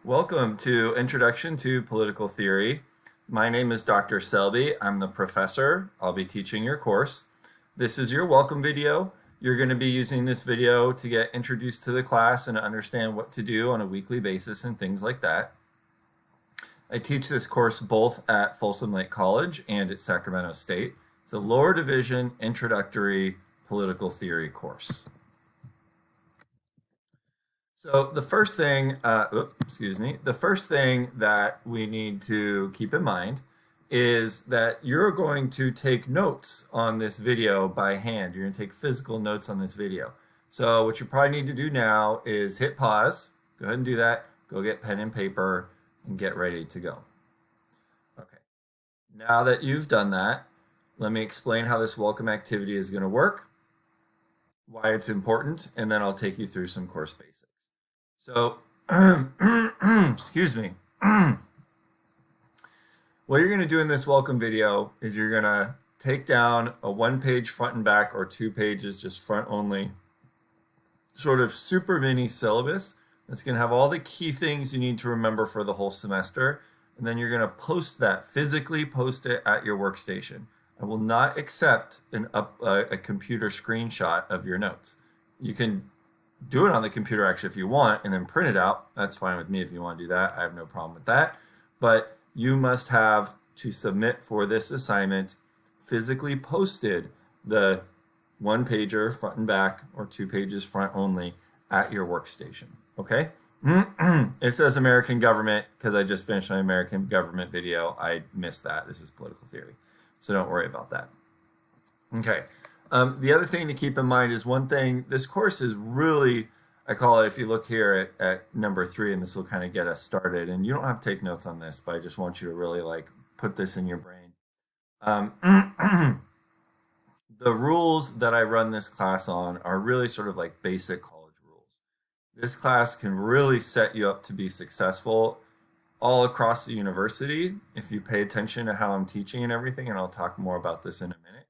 Welcome to Introduction to Political Theory. My name is Dr. Selby. I'm the professor. I'll be teaching your course. This is your welcome video. You're going to be using this video to get introduced to the class and understand what to do on a weekly basis and things like that. I teach this course both at Folsom Lake College and at Sacramento State. It's a lower division introductory political theory course. So the first thing, the first thing that we need to keep in mind is that you're going to take notes on this video by hand. You're going to take physical notes on this video. So what you probably need to do now is hit pause. Go ahead and do that. Go get pen and paper and get ready to go. Okay. Now that you've done that, let me explain how this welcome activity is going to work, why it's important, and then I'll take you through some course basics. So, excuse me. What you're going to do in this welcome video is you're going to take down a one-page front and back or 2 pages, just front only, sort of super mini syllabus that's going to have all the key things you need to remember for the whole semester. And then you're going to post that, physically post it at your workstation. I will not accept a computer screenshot of your notes. You can do it on the computer actually if you want and then print it out. That's fine with me if you want to do that. I have no problem with that. But you must have to submit for this assignment physically posted the 1-pager front and back or 2 pages front only at your workstation. Okay? It says American government because I just finished my American government video. I missed that. This is political theory. So don't worry about that. Okay. The other thing to keep in mind is one thing, this course is really, I call it, if you look here at number 3, and this will kind of get us started, and you don't have to take notes on this, but I just want you to really like put this in your brain. The rules that I run this class on are really sort of like basic college rules. This class can really set you up to be successful all across the university if you pay attention to how I'm teaching and everything, and I'll talk more about this in a minute.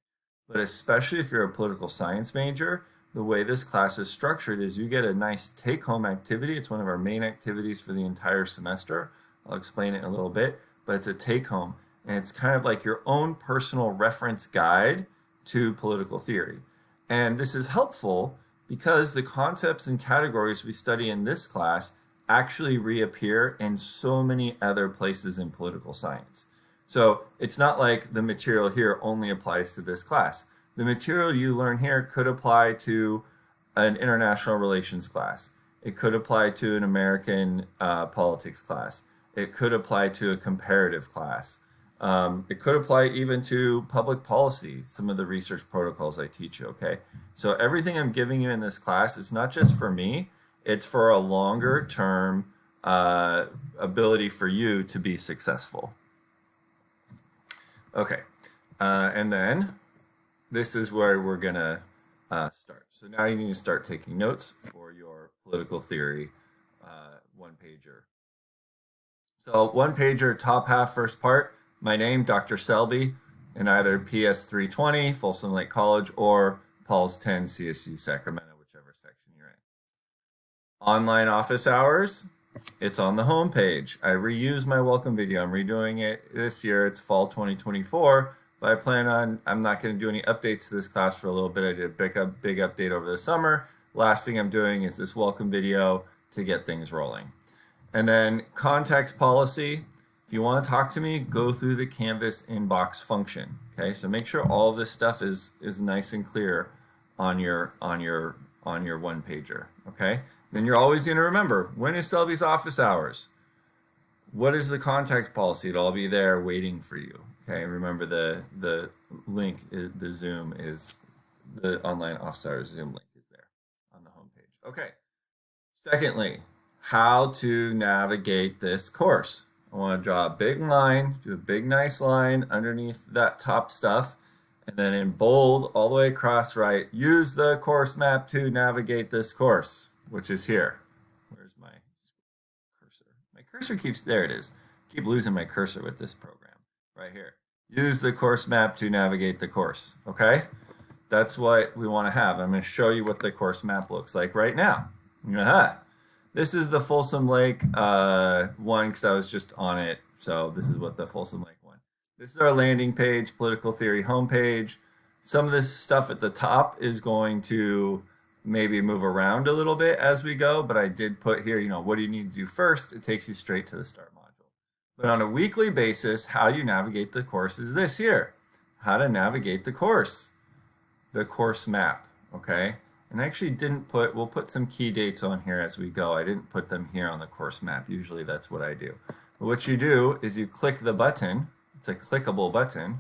But especially if you're a political science major, the way this class is structured is you get a nice take-home activity. It's one of our main activities for the entire semester. I'll explain it in a little bit, but it's a take-home. And it's kind of like your own personal reference guide to political theory. And this is helpful because the concepts and categories we study in this class actually reappear in so many other places in political science. So it's not like the material here only applies to this class. The material you learn here could apply to an international relations class. It could apply to an American politics class. It could apply to a comparative class. It could apply even to public policy, some of the research protocols I teach you, okay? So everything I'm giving you in this class is not just for me, it's for a longer term ability for you to be successful. Okay, and then this is where we're going to start. So now you need to start taking notes for your political theory one-pager. So one-pager, top half, first part, my name, Dr. Selby, in either PS 320, Folsom Lake College, or Paul's 10, CSU Sacramento, whichever section you're in. Online office hours. It's on the home page. I reuse my welcome video. I'm redoing it this year. It's fall 2024, but I'm not going to do any updates to this class for a little bit. I did a big update over the summer. Last thing I'm doing is this welcome video to get things rolling. And then contact policy. If you want to talk to me, go through the Canvas inbox function. Okay, so make sure all of this stuff is nice and clear on your one pager. Okay. Then you're always going to remember, when is Selby's office hours? What is the contact policy? It'll all be there waiting for you. Okay, remember the link, the Zoom is, the online office hours Zoom link is there on the home page. Okay, secondly, how to navigate this course. I want to draw a big line, do a big nice line underneath that top stuff, and then in bold all the way across, write, use the course map to navigate this course, which is here. Where's my cursor? My cursor keeps, there it is. I keep losing my cursor with this program. Right here. Use the course map to navigate the course. Okay? That's what we want to have. I'm going to show you what the course map looks like right now. This is the Folsom Lake one because I was just on it. So this is what the Folsom Lake one. This is our landing page, political theory homepage. Some of this stuff at the top is going to maybe move around a little bit as we go, but I did put here, what do you need to do first? It takes you straight to the start module. But on a weekly basis, how you navigate the course is this here. How to navigate the course map, okay? And I actually didn't we'll put some key dates on here as we go. I didn't put them here on the course map. Usually that's what I do. But what you do is you click the button. It's a clickable button.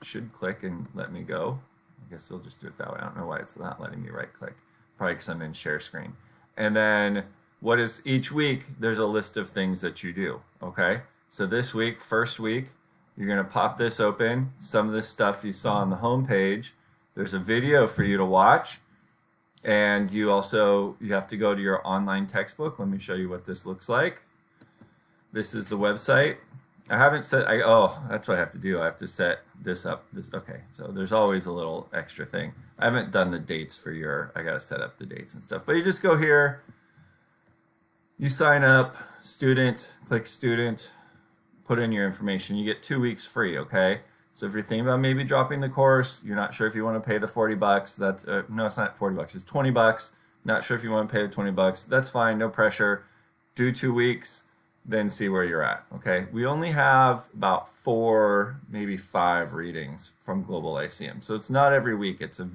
It should click and let me go. I guess they'll just do it that way. I don't know why it's not letting me right click. Probably because I'm in share screen. And then what is each week, there's a list of things that you do, okay? So this week, first week, you're going to pop this open. Some of this stuff you saw on the home page. There's a video for you to watch. And you have to go to your online textbook. Let me show you what this looks like. This is the website. I haven't set, that's what I have to do. I have to set this up. Okay, so there's always a little extra thing. I haven't done the dates for I got to set up the dates and stuff. But you just go here, you sign up, student, click student, put in your information. You get 2 weeks free, okay? So if you're thinking about maybe dropping the course, you're not sure if you want to pay the $40, that's, no, it's not $40, it's $20. Not sure if you want to pay the $20, that's fine, no pressure. Do 2 weeks. Then see where you're at, okay? We only have about 4, maybe 5 readings from Global Lyceum. So it's not every week. It's not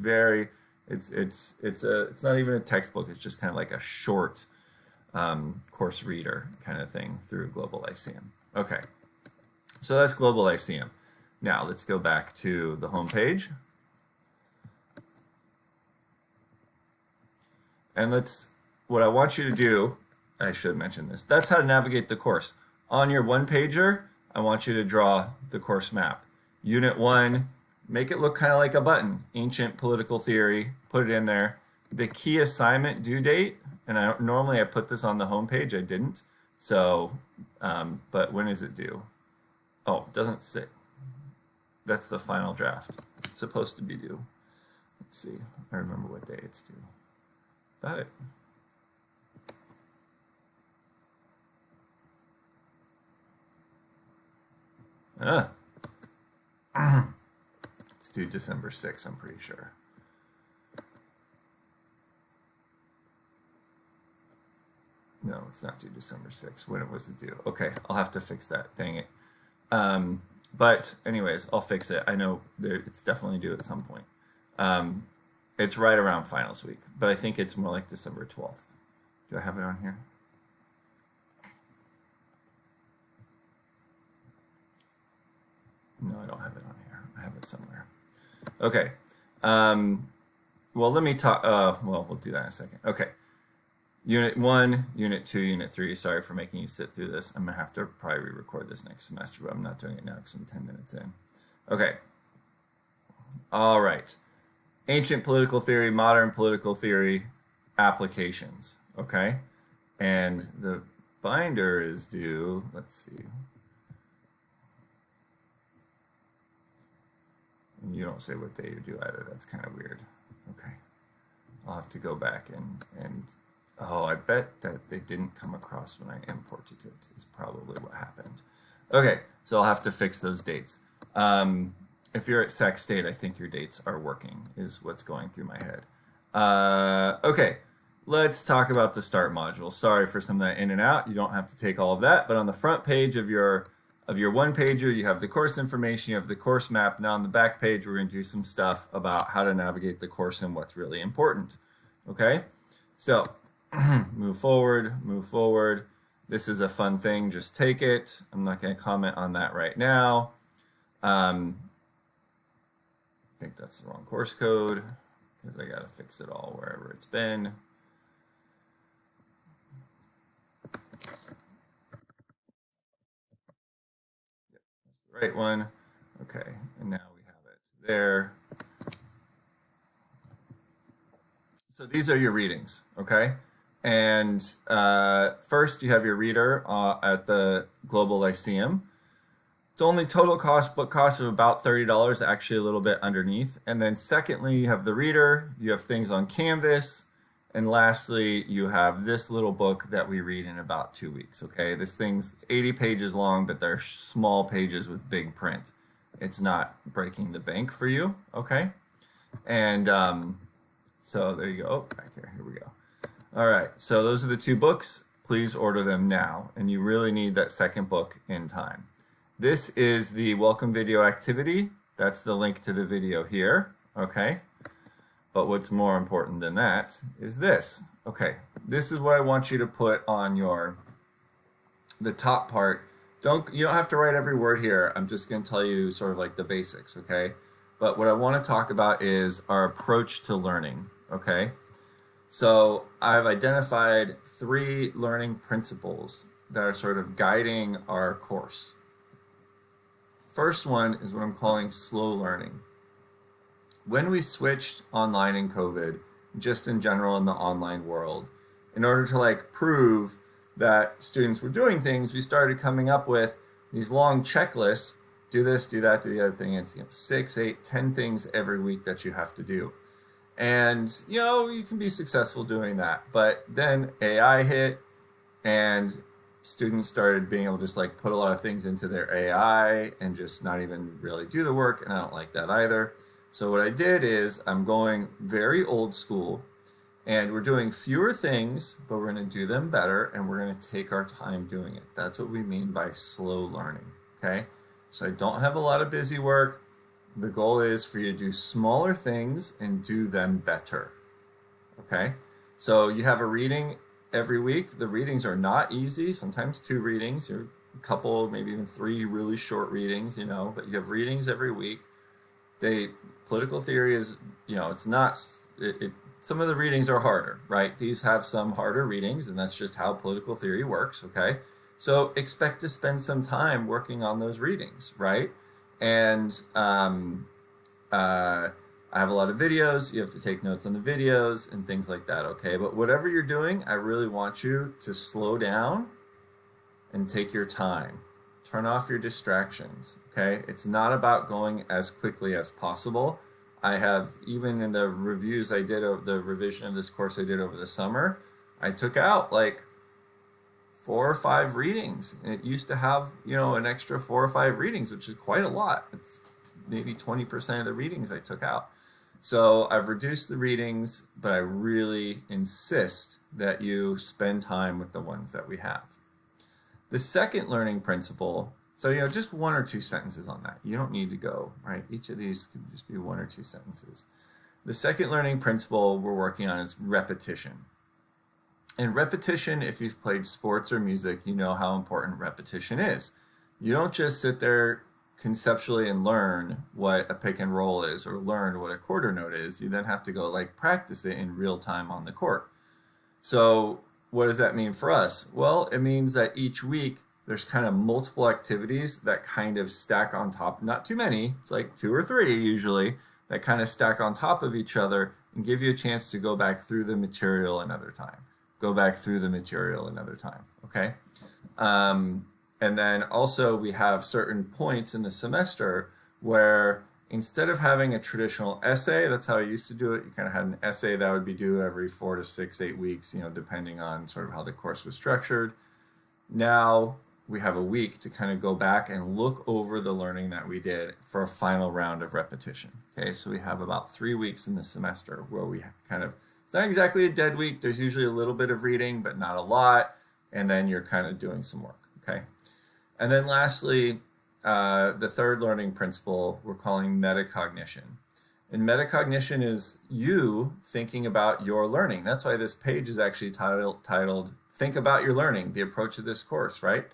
even a textbook. It's just kind of like a short course reader kind of thing through Global Lyceum. Okay, so that's Global Lyceum. Now let's go back to the home page. And what I want you to do, I should mention this. That's how to navigate the course. On your one-pager, I want you to draw the course map. Unit 1, make it look kind of like a button. Ancient political theory, put it in there. The key assignment due date, and normally I put this on the home page, I didn't. So, but when is it due? Oh, it doesn't say. That's the final draft. It's supposed to be due. Let's see. I remember what day it's due. Got it. It's due December 6th, I'm pretty sure. No, it's not due December 6th. When was it due? Okay, I'll have to fix that. Dang it. But anyways, I'll fix it. I know it's definitely due at some point. It's right around finals week, but I think it's more like December 12th. Do I have it on here? No, I don't have it on here. I have it somewhere. Okay. Well, let me talk. Well, we'll do that in a second. Okay. Unit 1, Unit 2, Unit 3. Sorry for making you sit through this. I'm going to have to probably re-record this next semester, but I'm not doing it now because I'm 10 minutes in. Okay. All right. Ancient political theory, modern political theory, applications. Okay. And the binder is due, let's see. And you don't say what day you do either. That's kind of weird. Okay. I'll have to go back and oh, I bet that they didn't come across when I imported it is probably what happened. Okay, so I'll have to fix those dates. If you're at Sac State, I think your dates are working, is what's going through my head. Okay, let's talk about the start module. Sorry for some of that in and out. You don't have to take all of that, but on the front page of your one-pager, you have the course information, you have the course map. Now on the back page, we're going to do some stuff about how to navigate the course and what's really important. Okay, so move forward, move forward. This is a fun thing, just take it. I'm not going to comment on that right now. I think that's the wrong course code because I got to fix it all wherever it's been. Yep, that's the right one. Okay, and now we have it there. So these are your readings, okay? And first you have your reader at the Global Lyceum. It's only total cost, book cost of about $30, actually a little bit underneath. And then secondly, you have the reader, you have things on Canvas, And lastly, you have this little book that we read in about 2 weeks, okay? This thing's 80 pages long, but they're small pages with big print. It's not breaking the bank for you, okay? And so there you go. Oh, back here. Here we go. All right. So those are the 2 books. Please order them now. And you really need that second book in time. This is the welcome video activity. That's the link to the video here, okay? But what's more important than that is this. Okay, this is what I want you to put on the top part. You don't have to write every word here. I'm just going to tell you sort of like the basics, okay? But what I want to talk about is our approach to learning, okay? So I've identified 3 learning principles that are sort of guiding our course. First one is what I'm calling slow learning. When we switched online in COVID, just in general in the online world, in order to like prove that students were doing things, we started coming up with these long checklists. Do this, do that, do the other thing. It's 6, 8, 10 things every week that you have to do. And you can be successful doing that. But then AI hit and students started being able to just like put a lot of things into their AI and just not even really do the work. And I don't like that either. So what I did is I'm going very old school, and we're doing fewer things, but we're going to do them better, and we're going to take our time doing it. That's what we mean by slow learning, okay? So I don't have a lot of busy work. The goal is for you to do smaller things and do them better, okay? So you have a reading every week. The readings are not easy, sometimes 2 readings, or a couple, maybe even 3 really short readings, but you have readings every week. Political theory is, it's not, some of the readings are harder, right? These have some harder readings, and that's just how political theory works, okay? So expect to spend some time working on those readings, right? And I have a lot of videos. You have to take notes on the videos and things like that, okay? But whatever you're doing, I really want you to slow down and take your time. Turn off your distractions, okay? It's not about going as quickly as possible. I have, even in the reviews I did, of the revision of this course I did over the summer, I took out like 4 or 5 readings. And it used to have, an extra 4 or 5 readings, which is quite a lot. It's maybe 20% of the readings I took out. So I've reduced the readings, but I really insist that you spend time with the ones that we have. The second learning principle, so just 1 or 2 sentences on that. You don't need to go, right? Each of these can just be 1 or 2 sentences. The second learning principle we're working on is repetition. And repetition, if you've played sports or music, you know how important repetition is. You don't just sit there conceptually and learn what a pick and roll is or learn what a quarter note is. You then have to go like practice it in real time on the court. So what does that mean for us? Well, it means that each week there's kind of multiple activities that kind of stack on top, not too many, it's like 2 or 3 usually, that kind of stack on top of each other and give you a chance to go back through the material another time. Go back through the material another time, okay? And then also we have certain points in the semester where instead of having a traditional essay, that's how I used to do it, you kind of had an essay that would be due every 4 to 6, 8 weeks, depending on sort of how the course was structured. Now we have a week to kind of go back and look over the learning that we did for a final round of repetition. Okay, so we have about 3 weeks in the semester where we kind of, it's not exactly a dead week, there's usually a little bit of reading, but not a lot, and then you're kind of doing some work, okay? And then lastly, the third learning principle we're calling metacognition. And metacognition is you thinking about your learning. That's why this page is actually titled Think About Your Learning, the approach of this course, right?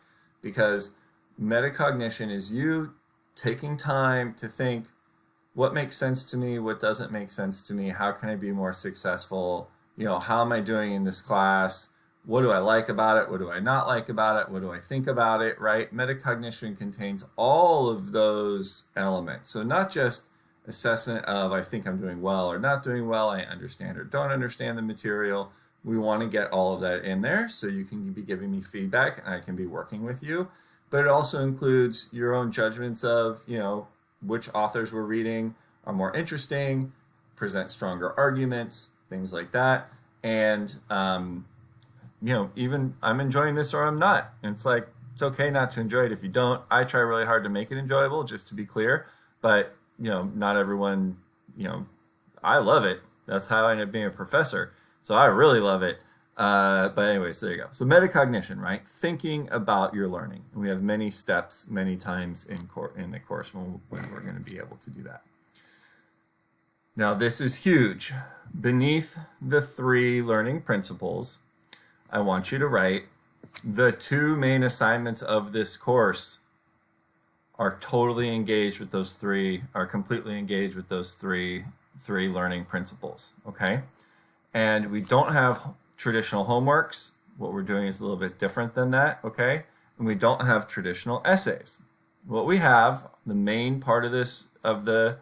Because metacognition is you taking time to think, what makes sense to me, what doesn't make sense to me, how can I be more successful, how am I doing in this class, what do I like about it, what do I not like about it, what do I think about it, right? Metacognition contains all of those elements. So not just assessment of I think I'm doing well or not doing well, I understand or don't understand the material. We want to get all of that in there so you can be giving me feedback and I can be working with you. But it also includes your own judgments of, which authors we're reading are more interesting, present stronger arguments, things like that. And even I'm enjoying this or I'm not. And it's like, it's okay not to enjoy it if you don't. I try really hard to make it enjoyable, just to be clear. But, not everyone, I love it. That's how I ended up being a professor. So I really love it. But anyways, there you go. So metacognition, right? Thinking about your learning. And we have many steps, many times in the course when we're going to be able to do that. Now, this is huge. Beneath the 3 learning principles, I want you to write the 2 main assignments of this course are totally engaged with those 3, are completely engaged with those three learning principles, okay? And we don't have traditional homeworks. What we're doing is a little bit different than that, okay? And we don't have traditional essays. What we have, the main part of the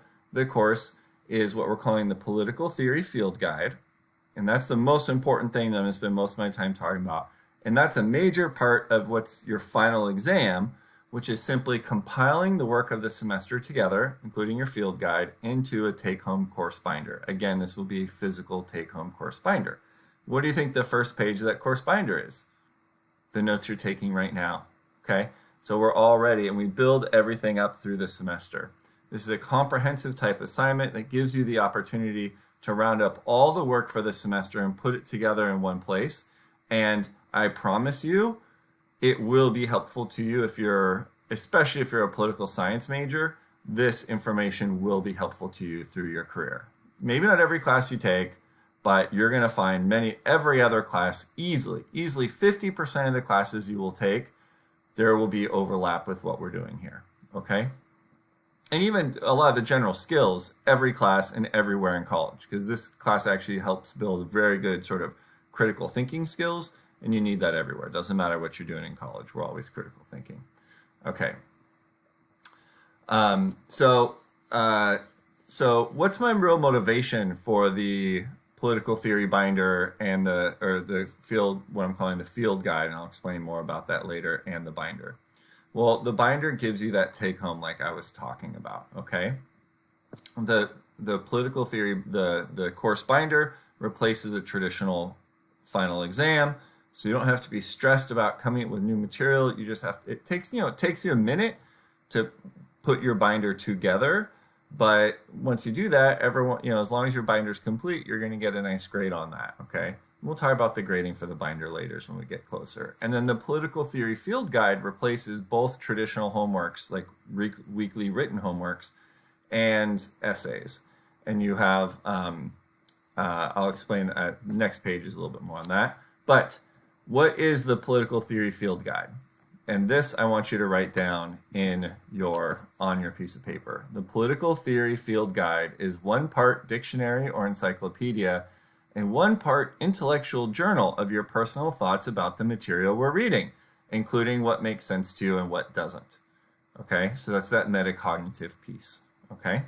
course, is what we're calling the Political Theory Field Guide. And that's the most important thing that I'm going to spend most of my time talking about. And that's a major part of what's your final exam, which is simply compiling the work of the semester together, including your field guide, into a take-home course binder. Again, this will be a physical take-home course binder. What do you think the first page of that course binder is? The notes you're taking right now, okay? So we're all ready, and we build everything up through the semester. This is a comprehensive type assignment that gives you the opportunity to round up all the work for the semester and put it together in one place. And I promise you, it will be helpful to you especially if you're a political science major. This information will be helpful to you through your career. Maybe not every class you take, but you're going to find every other class easily 50% of the classes you will take, there will be overlap with what we're doing here, okay? And even a lot of the general skills, every class and everywhere in college, because this class actually helps build very good sort of critical thinking skills, and you need that everywhere. It doesn't matter what you're doing in college. We're always critical thinking. Okay. So what's my real motivation for the political theory binder and the field, what I'm calling the field guide, and I'll explain more about that later, and the binder? Well, the binder gives you that take home like I was talking about, okay? The political theory, the course binder replaces a traditional final exam, so you don't have to be stressed about coming up with new material. You just have to, it takes you a minute to put your binder together, but once you do that, as long as your binder's complete, you're going to get a nice grade on that, okay? We'll talk about the grading for the binder later when we get closer. And then the political theory field guide replaces both traditional homeworks, like weekly written homeworks, and essays. And you have, I'll explain next page is a little bit more on that. But what is the political theory field guide? And this I want you to write down on your piece of paper. The political theory field guide is 1 part dictionary or encyclopedia and 1 part intellectual journal of your personal thoughts about the material we're reading, including what makes sense to you and what doesn't. Okay, so that's that metacognitive piece. Okay,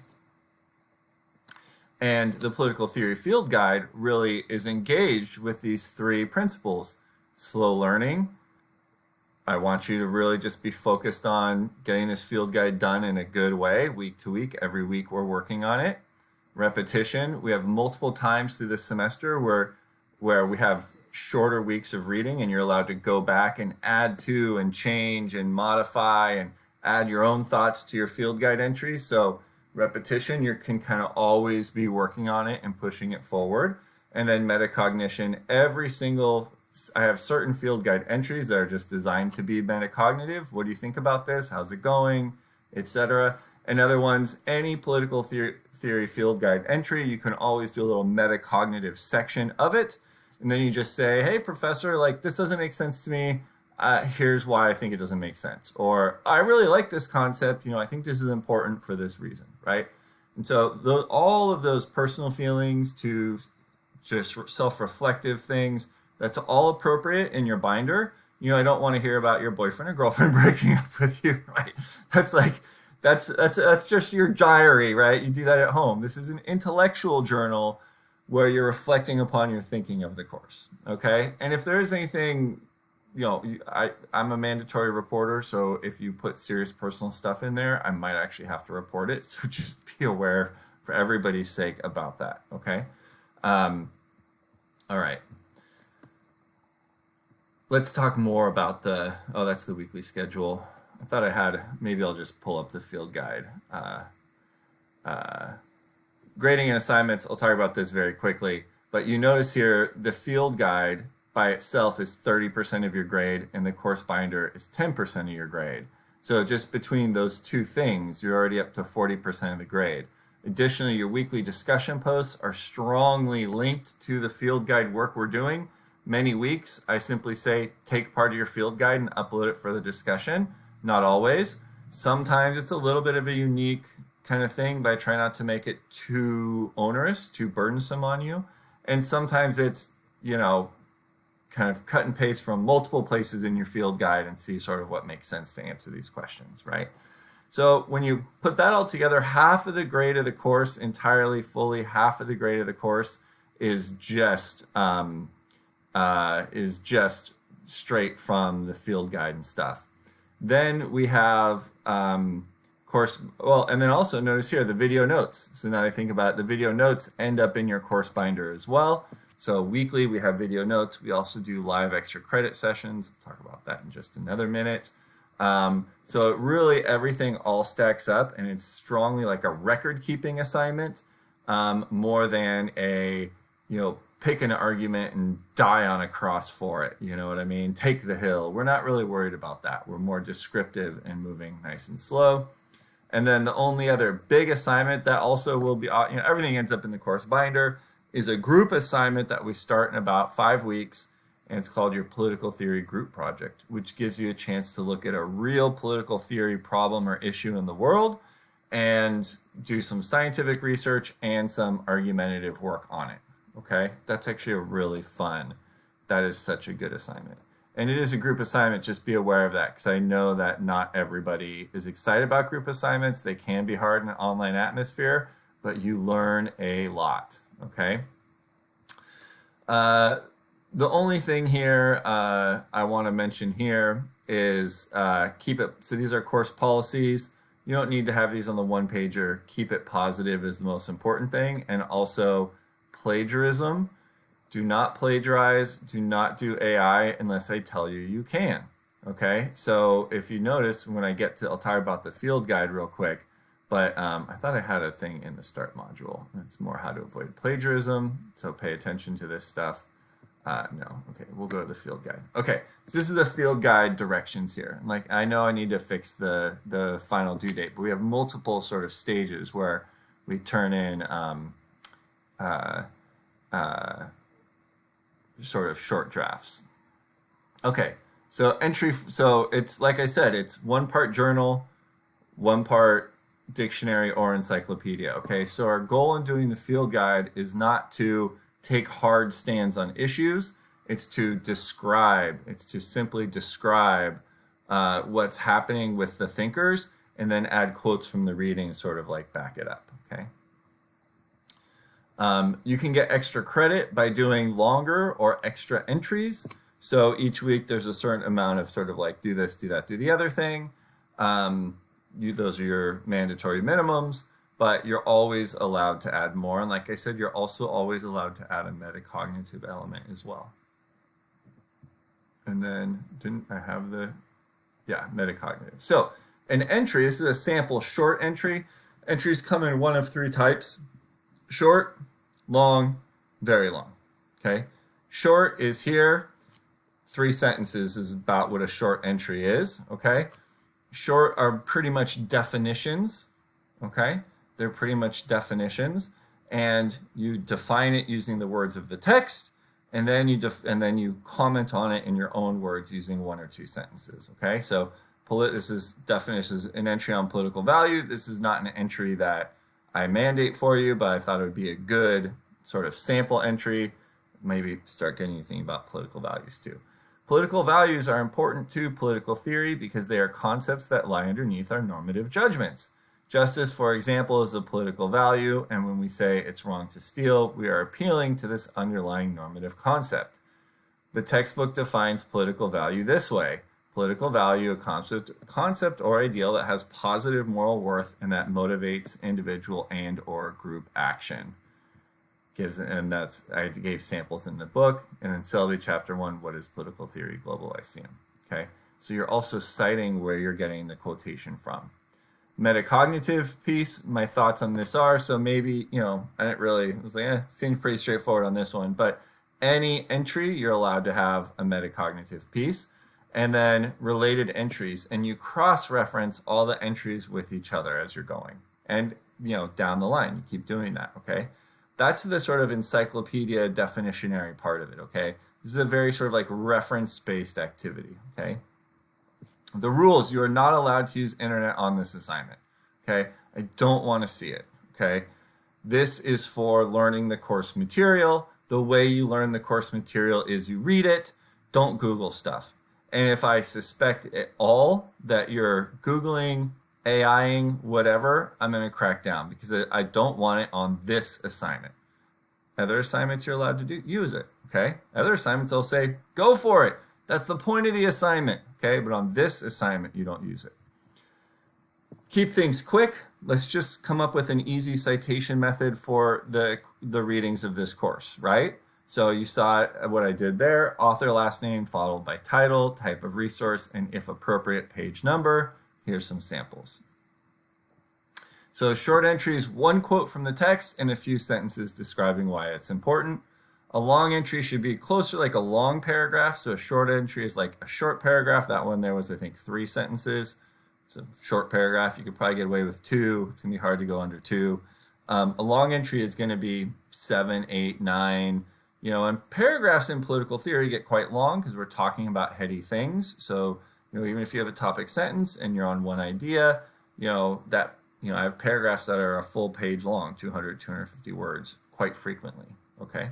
and the political theory field guide really is engaged with these 3 principles. Slow learning. I want you to really just be focused on getting this field guide done in a good way, week to week. Every week we're working on it. Repetition. We have multiple times through this semester where we have shorter weeks of reading, and you're allowed to go back and add to and change and modify and add your own thoughts to your field guide entries. So repetition, you can kind of always be working on it and pushing it forward. And then metacognition, I have certain field guide entries that are just designed to be metacognitive. What do you think about this? How's it going? Etc. And other ones, any political theory field guide entry, you can always do a little metacognitive section of it. And then you just say, hey, professor, like this doesn't make sense to me. Here's why I think it doesn't make sense. Or I really like this concept. I think this is important for this reason, right? And so all of those personal feelings to just self-reflective things, that's all appropriate in your binder. I don't want to hear about your boyfriend or girlfriend breaking up with you, right? That's just your diary, right? You do that at home. This is an intellectual journal where you're reflecting upon your thinking of the course, okay? And if there is anything, I'm a mandatory reporter, so if you put serious personal stuff in there, I might actually have to report it. So just be aware for everybody's sake about that, okay? All right. Let's talk more about the, oh, that's the weekly schedule. I thought I had, maybe I'll just pull up the field guide. Grading and assignments, I'll talk about this very quickly, but you notice here the field guide by itself is 30% of your grade and the course binder is 10% of your grade. So just between those two things, you're already up to 40% of the grade. Additionally, your weekly discussion posts are strongly linked to the field guide work we're doing. Many weeks, I simply say, take part of your field guide and upload it for the discussion. Not always. Sometimes it's a little bit of a unique kind of thing, but I try not to make it too onerous, too burdensome on you. And sometimes it's, you know, kind of cut and paste from multiple places in your field guide and see sort of what makes sense to answer these questions, right? So when you put that all together, half of the grade of the course entirely, fully, half of the grade of the course is just straight from the field guide and stuff. Then we have course, well, and then also notice here the video notes. So now I think about it, the video notes end up in your course binder as well. So weekly we have video notes. We also do live extra credit sessions. I'll talk about that in just another minute. So really everything all stacks up and it's strongly like a record keeping assignment more than a, you know, pick an argument and die on a cross for it. You know what I mean? Take the hill. We're not really worried about that. We're more descriptive and moving nice and slow. And then the only other big assignment that also will be, you know, everything ends up in the course binder, is a group assignment that we start in about 5 weeks. And it's called your Political Theory Group Project, which gives you a chance to look at a real political theory problem or issue in the world and do some scientific research and some argumentative work on it. Okay, that's actually a really fun, that is such a good assignment. And it is a group assignment, just be aware of that, because I know that not everybody is excited about group assignments. They can be hard in an online atmosphere, but you learn a lot, okay? The only thing here I want to mention here is keep it, so these are course policies. You don't need to have these on the one pager. Keep it positive is the most important thing. And also plagiarism. Do not plagiarize, do not do AI unless I tell you you can, okay? So if you notice, when I get to, I'll talk about the field guide real quick, but I thought I had a thing in the start module. It's more how to avoid plagiarism, so pay attention to this stuff. No, okay, we'll go to this field guide. Okay, so this is the field guide directions here. Like, I know I need to fix the final due date, but we have multiple sort of stages where we turn in sort of short drafts. Okay, so entry, so it's like I said, it's 1 part journal, 1 part dictionary or encyclopedia. Okay, so our goal in doing the field guide is not to take hard stands on issues, it's to describe, it's to simply describe what's happening with the thinkers and then add quotes from the reading, sort of like back it up, okay? You can get extra credit by doing longer or extra entries. So each week there's a certain amount of sort of like do this, do that, do the other thing. Those are your mandatory minimums, but you're always allowed to add more. And like I said, you're also always allowed to add a metacognitive element as well. And then didn't I have the, yeah, metacognitive. So an entry, this is a sample short entry. Entries come in one of 3 types: short, long, very long, okay? Short is here, 3 sentences is about what a short entry is, okay? Short are pretty much definitions, okay? They're pretty much definitions, and you define it using the words of the text, and then you comment on it in your own words using 1 or 2 sentences, okay? So this is definitions, an entry on political value. This is not an entry that I mandate for you, but I thought it would be a good sort of sample entry. Maybe start getting you thinking about political values too. Political values are important to political theory because they are concepts that lie underneath our normative judgments. Justice, for example, is a political value, and when we say it's wrong to steal, we are appealing to this underlying normative concept. The textbook defines political value this way: political value, a concept or ideal that has positive moral worth and that motivates individual and or group action. and I gave samples in the book. And then Selby chapter 1, what is political theory, global Lyceum? Okay, so you're also citing where you're getting the quotation from. Metacognitive piece, my thoughts on this are, so maybe, I didn't really, it was like, seems pretty straightforward on this one, but any entry, you're allowed to have a metacognitive piece. And then related entries, and you cross-reference all the entries with each other as you're going. And, down the line, you keep doing that, okay? That's the sort of encyclopedia definitionary part of it, okay? This is a very sort of like reference-based activity, okay? The rules, you are not allowed to use internet on this assignment, okay? I don't want to see it, okay? This is for learning the course material. The way you learn the course material is you read it. Don't Google stuff. And if I suspect at all that you're Googling, AIing, whatever, I'm going to crack down because I don't want it on this assignment. Other assignments you're allowed to do, use it, okay? Other assignments I'll say, go for it. That's the point of the assignment, okay? But on this assignment, you don't use it. Keep things quick. Let's just come up with an easy citation method for the readings of this course, right? So you saw what I did there, author last name followed by title, type of resource, and if appropriate, page number. Here's some samples. So short entries, one quote from the text and a few sentences describing why it's important. A long entry should be closer like a long paragraph. So a short entry is like a short paragraph. That one there was, I think, 3 sentences. It's a short paragraph. You could probably get away with 2. It's going to be hard to go under 2. A long entry is going to be 7, 8, 9. And paragraphs in political theory get quite long because we're talking about heady things. So, even if you have a topic sentence and you're on one idea, I have paragraphs that are a full page long, 200, 250 words quite frequently, okay?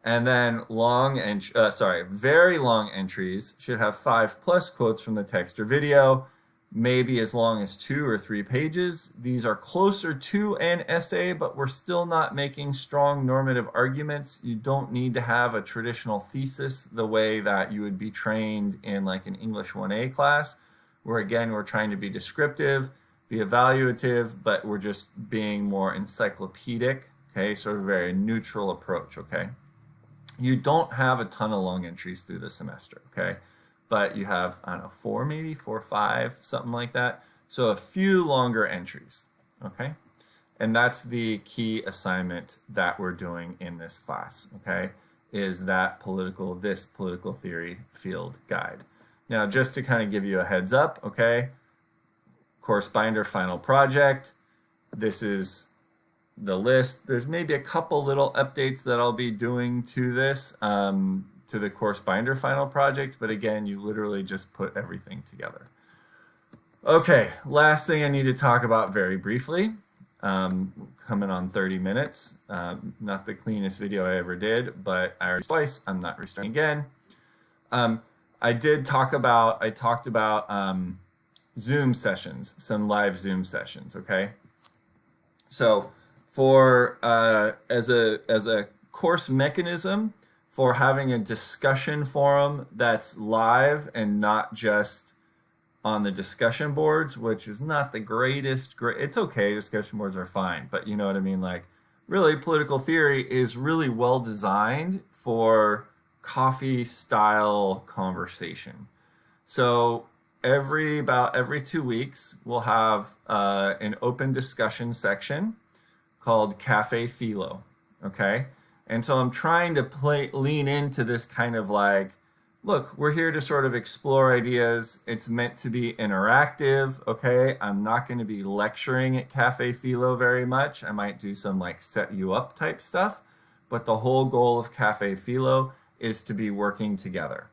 And then very long entries should have 5+ quotes from the text or video, maybe as long as 2 or 3 pages. These are closer to an essay, but we're still not making strong normative arguments. You don't need to have a traditional thesis the way that you would be trained in like an English 1A class, where again, we're trying to be descriptive, be evaluative, but we're just being more encyclopedic, okay? Sort of a very neutral approach, okay? You don't have a ton of long entries through the semester, okay? But you have, 4 maybe, 4 or 5, something like that. So a few longer entries, okay? And that's the key assignment that we're doing in this class, okay? Is that this political theory field guide. Now, just to kind of give you a heads up, okay? Course binder final project. This is the list. There's maybe a couple little updates that I'll be doing to this, to the course binder final project, but again, you literally just put everything together. Okay, last thing I need to talk about very briefly, coming on 30 minutes, not the cleanest video I ever did, but I already twice, I'm not restarting again. I talked about Zoom sessions, some live Zoom sessions, okay? So for, as a course mechanism, for having a discussion forum that's live and not just on the discussion boards, which is not the greatest. It's okay, discussion boards are fine, but you know what I mean? Like, really, political theory is really well designed for coffee-style conversation. So about every 2 weeks, we'll have an open discussion section called Cafe Philo, okay? And so I'm trying to lean into this kind of like, look, we're here to sort of explore ideas. It's meant to be interactive, okay? I'm not going to be lecturing at Cafe Philo very much. I might do some like set you up type stuff, but the whole goal of Cafe Philo is to be working together,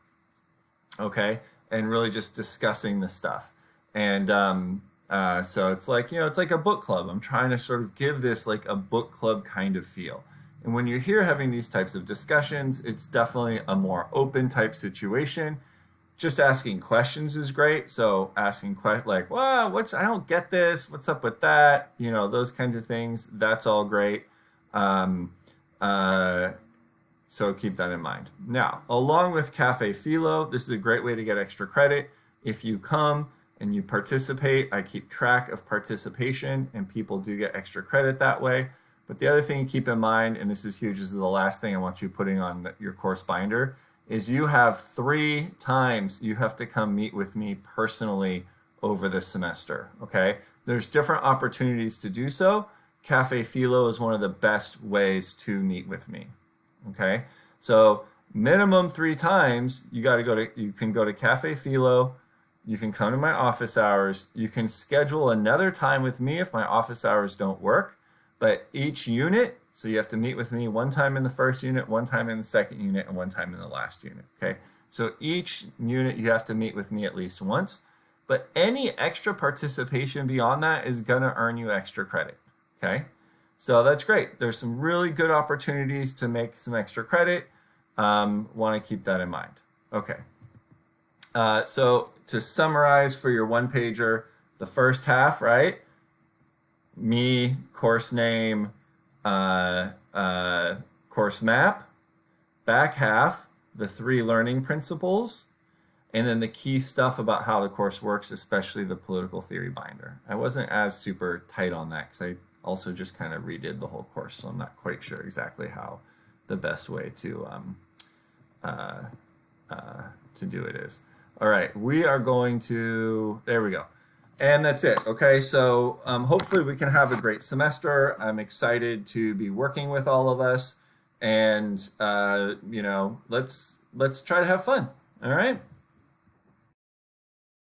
okay? And really just discussing the stuff. And so it's like, it's like a book club. I'm trying to sort of give this like a book club kind of feel. And when you're here having these types of discussions, it's definitely a more open type situation. Just asking questions is great. So asking questions like, wow, I don't get this. What's up with that? Those kinds of things. That's all great. So keep that in mind. Now, along with Cafe Philo, this is a great way to get extra credit. If you come and you participate, I keep track of participation and people do get extra credit that way. But the other thing to keep in mind, and this is huge, this is the last thing I want you putting on your course binder, is you have 3 times you have to come meet with me personally over the semester, okay? There's different opportunities to do so. Cafe Philo is one of the best ways to meet with me, okay? So minimum 3 times, you can go to Cafe Philo, you can come to my office hours, you can schedule another time with me if my office hours don't work, but each unit, so you have to meet with me 1 time in the first unit, 1 time in the second unit, and 1 time in the last unit, okay? So each unit you have to meet with me at least once, but any extra participation beyond that is gonna earn you extra credit, okay? So that's great. There's some really good opportunities to make some extra credit. Want to keep that in mind. Okay. So to summarize for your 1-pager, the first half, right? Me, course name, course map. Back half, the 3 learning principles, and then the key stuff about how the course works, especially the political theory binder. I wasn't as super tight on that because I also just kind of redid the whole course, so I'm not quite sure exactly how the best way to do it is. All right, we are going to, there we go. And that's it, okay? So hopefully we can have a great semester. I'm excited to be working with all of us, and you know, let's try to have fun, all right?